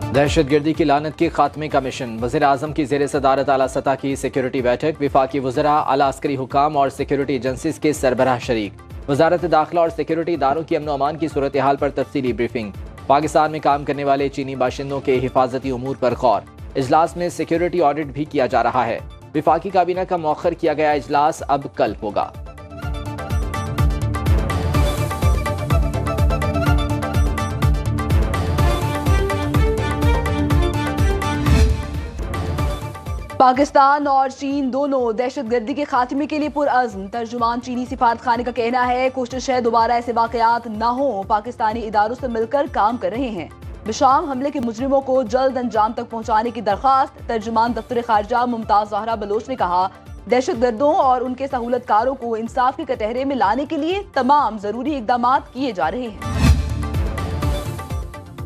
दहशतगर्दी की लानत के खात्मे का मिशन। वज़ीर आज़म की ज़ेर सदारत आला सतह की सिक्योरिटी बैठक। वफाकी वज़रा, आला अस्करी हुकाम और सिक्योरिटी एजेंसीज के सरबराह शरीक। वजारत दाखिला और सिक्योरिटी इदारों की अमन अमान की सूरत हाल पर तफसीली ब्रीफिंग। पाकिस्तान में काम करने वाले चीनी बाशिंदों के हिफाजती उमूर पर गौर। इजलास में सिक्योरिटी ऑडिट भी किया जा रहा है। वफाकी काबीना का मौखर किया गया इजलास अब कल होगा। पाकिस्तान और चीन दोनों दहशतगर्दी के खात्मे के लिए पुरअज़्म। तर्जुमान चीनी सिफारत खाने का कहना है कोशिश है दोबारा ऐसे वाकयात न हो। पाकिस्तानी इदारों से मिलकर काम कर रहे हैं। बिशाम हमले के मुजरिमों को जल्द अंजाम तक पहुंचाने की दरख्वास्त। तर्जुमान दफ्तर खारजा मुमताज ज़हरा बलोच ने कहा दहशतगर्दों और उनके सहूलतकारों को इंसाफ के कटहरे में लाने के लिए तमाम जरूरी इकदाम किए जा रहे हैं।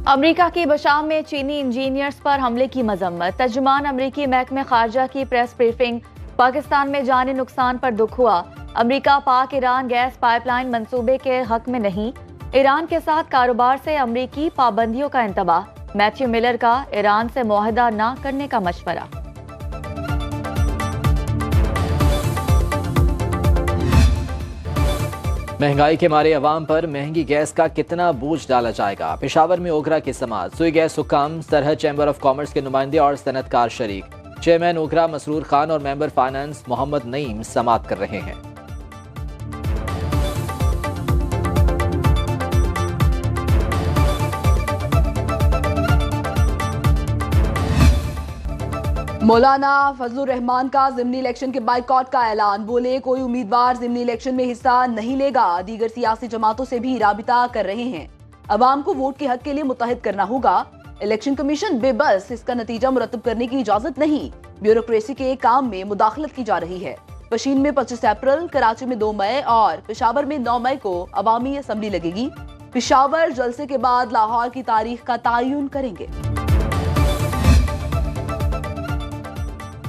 अमरीका की बशाम में चीनी इंजीनियर्स पर हमले की मजम्मत। तर्जुमान अमरीकी महकमे खारजा की प्रेस ब्रीफिंग। पाकिस्तान में जानी नुकसान पर दुख हुआ। अमरीका पाक ईरान गैस पाइपलाइन मंसूबे के हक में नहीं। ईरान के साथ कारोबार से अमरीकी पाबंदियों का इंतबाह। मैथ्यू मिलर का ईरान से मुआहदा न करने का मशवरा। महंगाई के मारे अवाम पर महंगी गैस का कितना बोझ डाला जाएगा। पेशावर में ओगरा की समात। सुई गैस हुक्काम, सरहद चैम्बर ऑफ कॉमर्स के नुमाइंदे और सनतकार शरीक। चेयरमैन ओगरा मसरूर खान और मेंबर फाइनेंस मोहम्मद नईम समात कर रहे हैं। मौलाना फजलुर रहमान का ज़िमनी इलेक्शन के बाइकॉट का ऐलान। बोले कोई उम्मीदवार ज़िमनी इलेक्शन में हिस्सा नहीं लेगा। दीगर सियासी जमातों से भी राबिता कर रहे हैं। अवाम को वोट के हक के लिए मुत्तहिद करना होगा। इलेक्शन कमीशन बेबस, इसका नतीजा मुरतब करने की इजाजत नहीं। ब्यूरोक्रेसी के काम में मुदाखलत की जा रही है। पशीन में 25 अप्रैल, कराची में 2 मई और पेशावर में 9 मई को अवामी असम्बली लगेगी। पेशावर जलसे के बाद लाहौर की तारीख का तयन करेंगे।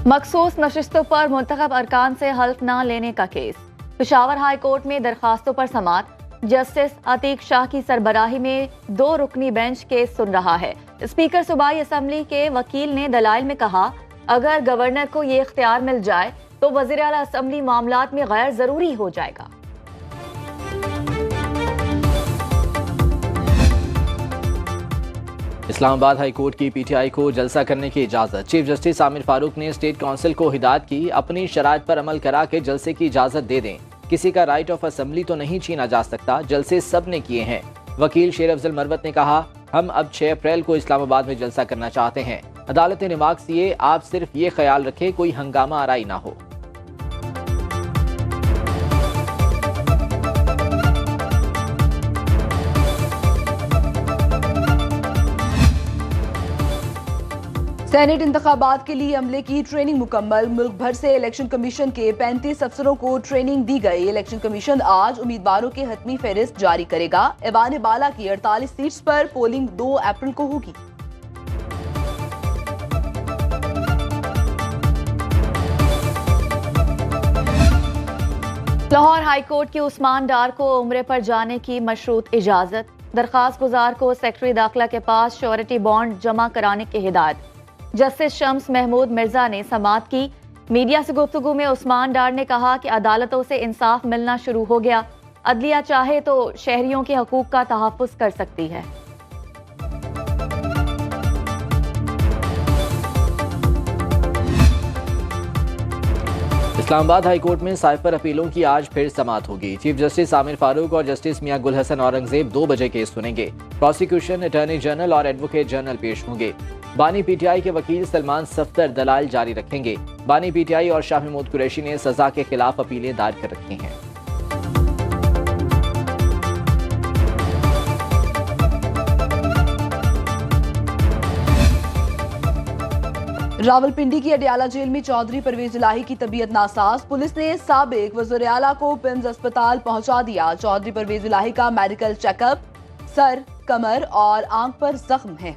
मखसूस नशिस्तों पर मुंतखब अरकान से हल्फ न लेने का केस। पेशावर हाई कोर्ट में दरखास्तों पर समात। जस्टिस अतीक शाह की सरबराही में 2 रुकनी बेंच केस सुन रहा है। स्पीकर सूबाई असम्बली के वकील ने दलाइल में कहा अगर गवर्नर को ये इख्तियार मिल जाए तो वज़ीर आला असम्बली मामलात में गैर जरूरी हो जाएगा। इस्लामाबाद हाई कोर्ट की पीटीआई को जलसा करने की इजाजत। चीफ जस्टिस आमिर फारूक ने स्टेट काउंसिल को हिदायत की अपनी शराइत पर अमल करा के जलसे की इजाजत दे दें। किसी का राइट ऑफ असेंबली तो नहीं छीना जा सकता, जलसे सब ने किए हैं। वकील शेर अफजल मरवत ने कहा हम अब 6 अप्रैल को इस्लामाबाद में जलसा करना चाहते हैं। अदालत ने रिमार्क्स दिए आप सिर्फ ये ख्याल रखें कोई हंगामा आराई ना हो। सेनेट इंतखाबात के लिए अमले की ट्रेनिंग मुकम्मल। मुल्क भर से इलेक्शन कमीशन के 35 अफसरों को ट्रेनिंग दी गई। इलेक्शन कमीशन आज उम्मीदवारों की हतमी फहरिस्त जारी करेगा। ऐवान बाला की 48 सीट्स पर पोलिंग 2 अप्रैल को होगी। लाहौर हाई कोर्ट की उस्मान डार को उम्रे पर जाने की मशरूत इजाजत। दरखास्त गुजार को सेक्रेटरी दाखिला के पास श्योरिटी बॉन्ड जमा कराने की हिदायत। जस्टिस शम्स महमूद मिर्जा ने समात की। मीडिया से गुफ्तगू में उस्मान डार ने कहा कि अदालतों से इंसाफ मिलना शुरू हो गया। अदलिया चाहे तो शहरियों के हकूक का तहफ़्फ़ुज़ कर सकती है। इस्लामाबाद हाई कोर्ट में साइफर अपीलों की आज फिर समात होगी। चीफ जस्टिस आमिर फारूक और जस्टिस मियां गुल हसन औरंगजेब 2 बजे केस सुनेंगे। प्रोसिक्यूशन, अटॉर्नी जनरल और एडवोकेट जनरल पेश होंगे। बानी पीटीआई के वकील सलमान सफ्तर दलाल जारी रखेंगे। बानी पीटीआई और शाह महमूद कुरैशी ने सजा के खिलाफ अपीलें दायर कर रखी हैं। रावलपिंडी की अडियाला जेल में चौधरी परवेज इलाही की तबीयत नासाज। पुलिस ने साबिक वज़ीर आला को पिम्स अस्पताल पहुंचा दिया। चौधरी परवेज इलाही का मेडिकल चेकअप, सर, कमर और आंख पर जख्म है।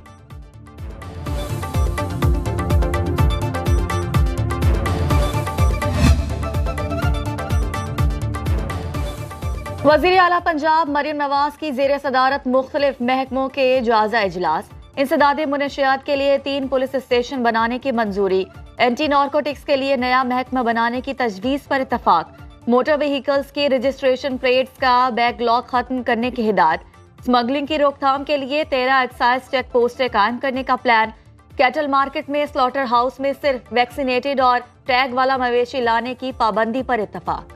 वज़ीर आला पंजाब मरियम नवाज की ज़ेर सदारत मुख्तलिफ महकमों के जायजा इजलास। इंसदादे मुनशियात के लिए 3 पुलिस स्टेशन बनाने की मंजूरी। एंटी नारकोटिक्स के लिए नया महकमा बनाने की तजवीज़ पर इत्तफाक। मोटर व्हीकल्स की रजिस्ट्रेशन प्लेट्स का बैकलॉग खत्म करने की हिदायत। स्मगलिंग की रोकथाम के लिए 13 एक्साइज चेक पोस्टें कायम करने का प्लान। कैटल मार्केट में स्लॉटर हाउस में सिर्फ वैक्सीनेटेड और टैग वाला मवेशी लाने की पाबंदी पर इत्तफाक।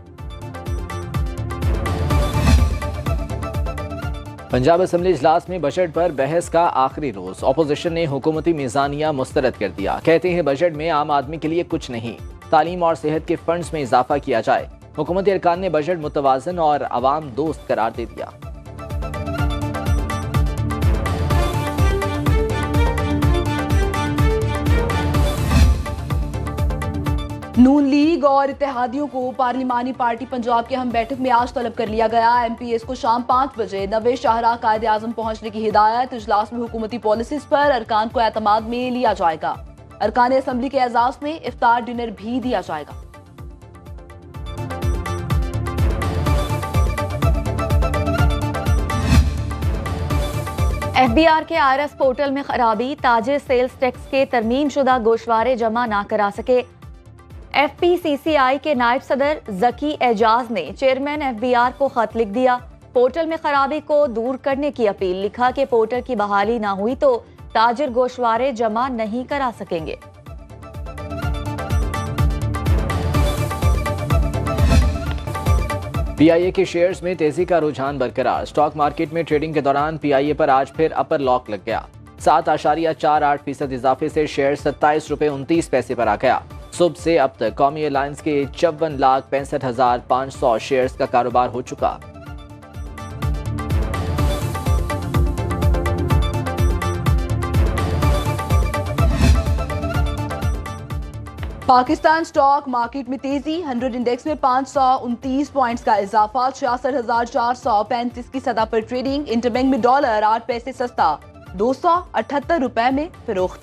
पंजाब असेंबली इजलास में बजट पर बहस का आखिरी रोज। अपोजिशन ने हुकूमती मीज़ानिया मुस्तरद कर दिया। कहते हैं बजट में आम आदमी के लिए कुछ नहीं, तालीम और सेहत के फंड्स में इजाफा किया जाए। हुकूमती अरकान ने बजट मुतवाज़न और अवाम दोस्त करार दे दिया। नून लीग और इत्तेहादियों को पार्लिमानी पार्टी पंजाब की अहम बैठक में आज तलब कर लिया गया। MPs को शाम 5 बजे नवे शाहरा कायदे आजम पहुंचने की हिदायत। इजलास में हुकूमती पॉलिसीज पर अरकान को एतमाद में लिया जाएगा। अरकान असेंबली के एजाज में इफ्तार डिनर भी दिया जाएगा। FBR के IRS पोर्टल में खराबी। ताजिर सेल्स टैक्स के तरमीम शुदा गोशवारे जमा ना करा सके। FPCCI के नायब सदर जकी एजाज ने चेयरमैन FBR को खत लिख दिया। पोर्टल में खराबी को दूर करने की अपील। लिखा कि पोर्टल की बहाली ना हुई तो ताजिर गोशवारे जमा नहीं करा सकेंगे। PIA के शेयर्स में तेजी का रुझान बरकरार। स्टॉक मार्केट में ट्रेडिंग के दौरान PIA पर आज फिर अपर लॉक लग गया। 7.48% इजाफे से शेयर 27 रुपए 29 पैसे पर आ गया। सुबह से अब तक कौमी एयरलाइंस के 54,65,500 शेयर्स का कारोबार हो चुका। पाकिस्तान स्टॉक मार्केट में तेजी। 100 इंडेक्स में 529 पॉइंट्स का इजाफा। 66,435 की सतह पर ट्रेडिंग। इंटरबैंक में डॉलर 8 पैसे सस्ता 278 रुपए में फरोख्त।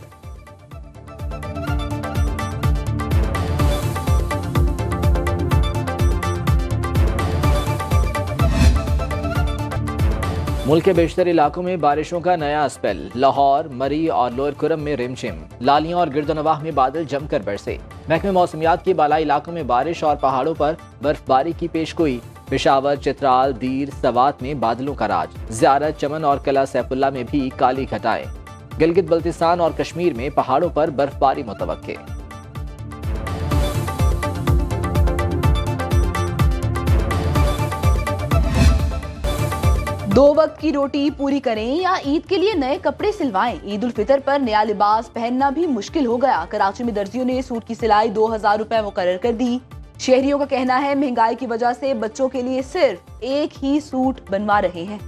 मुल्क के बेशतर इलाकों में बारिशों का नया स्पेल। लाहौर, मरी और लोअर कुरम में रिमझिम। लालियां और गिरदोनवाह में बादल जमकर बरसे। महकमे मौसमियात के बालाई इलाकों में बारिश और पहाड़ों पर बर्फबारी की पेशगोई। पेशावर, चित्राल, दीर, सवात में बादलों का राज। ज़ियारत, चमन और कला सैफुल्ला में भी काली घटाएं। गिलगित बल्तिस्तान और कश्मीर में पहाड़ों पर बर्फबारी मुतवक्के। 2 वक्त की रोटी पूरी करें या ईद के लिए नए कपड़े सिलवाएं। ईद उल फितर पर नया लिबास पहनना भी मुश्किल हो गया। कराची में दर्जियों ने सूट की सिलाई 2000 रुपए मुकर्रर कर दी। शहरियों का कहना है महंगाई की वजह से बच्चों के लिए सिर्फ एक ही सूट बनवा रहे हैं।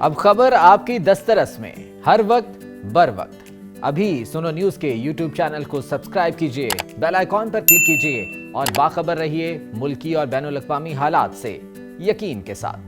अब खबर आपकी दस्तरस में, हर वक्त बर वक्त। अभी सुनो न्यूज के YouTube चैनल को सब्सक्राइब कीजिए, बेल आइकॉन पर क्लिक कीजिए और बाखबर रहिए मुल्की और बैनुल अक़वामी हालात से यकीन के साथ।